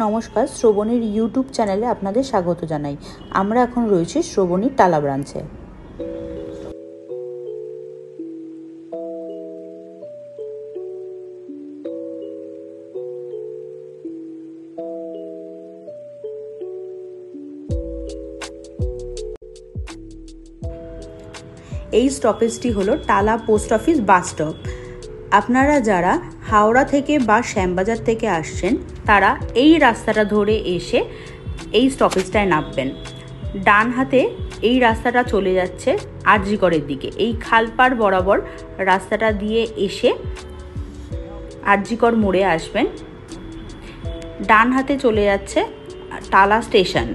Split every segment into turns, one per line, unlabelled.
নমস্কার, শ্রবণীর ইউটিউব চ্যানেলে আপনাদের স্বাগত জানাই। আমরা এখন রয়েছি শ্রবণীর টালা ব্রাঞ্চে। এই স্টপেজটি হলো টালা পোস্ট অফিস বাস স্টপ। আপনারা যারা হাওড়া থেকে বা শ্যামবাজার থেকে আসছেন তারা এই রাস্তাটা ধরে এসে এই স্টপেজটায় নামবেন। ডান হাতে এই রাস্তাটা চলে যাচ্ছে আরজিকরের দিকে। এই খালপাড় বরাবর রাস্তাটা দিয়ে এসে আরজিকর মোড়ে আসবেন। ডান হাতে চলে যাচ্ছে টালা স্টেশন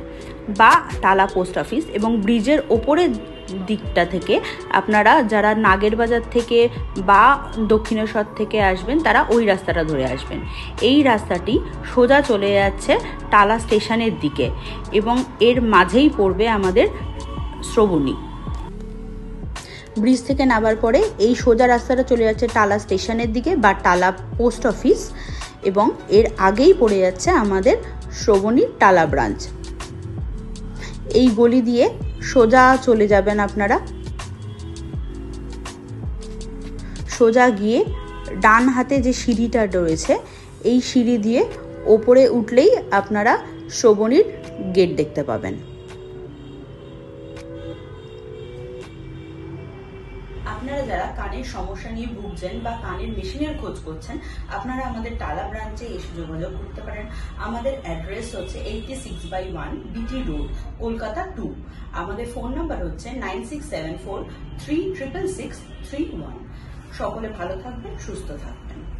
বা টালা পোস্ট অফিস, এবং ব্রিজের ওপরের দিকটা থেকে আপনারা যারা নাগেরবাজার থেকে বা দক্ষিণেশ্বর থেকে আসবেন তারা ওই রাস্তাটা ধরে আসবেন। এই রাস্তাটি সোজা চলে যাচ্ছে টালা স্টেশনের দিকে এবং এর মাঝেই পড়বে আমাদের শ্রবণী। ব্রিজ থেকে নামার পরে এই সোজা রাস্তাটা চলে যাচ্ছে টালা স্টেশনের দিকে বা টালা পোস্ট অফিস, এবং এর আগেই পড়ে যাচ্ছে আমাদের শ্রবণীর টালা ব্রাঞ্চ। এই গলি দিয়ে সোজা চলে যাবেন আপনারা। সোজা গিয়ে ডান হাতে যে সিঁড়িটা রয়েছে এই সিঁড়ি দিয়ে ওপরে উঠলেই আপনারা শ্রবণীর গেট দেখতে পাবেন। আপনারা যারা কানের সমস্যা নিয়ে ভুগছেন বা কানের মেশিনের খোঁজ করছেন, আপনারা আমাদের টালা ব্রাঞ্চে এসে যোগাযোগ করতে পারেন। আমাদের অ্যাড্রেস হচ্ছে 86/1 BT রোড, কলকাতা 2। আমাদের ফোন নাম্বার হচ্ছে 9674366631। সকলে ভালো থাকবেন, সুস্থ থাকবেন।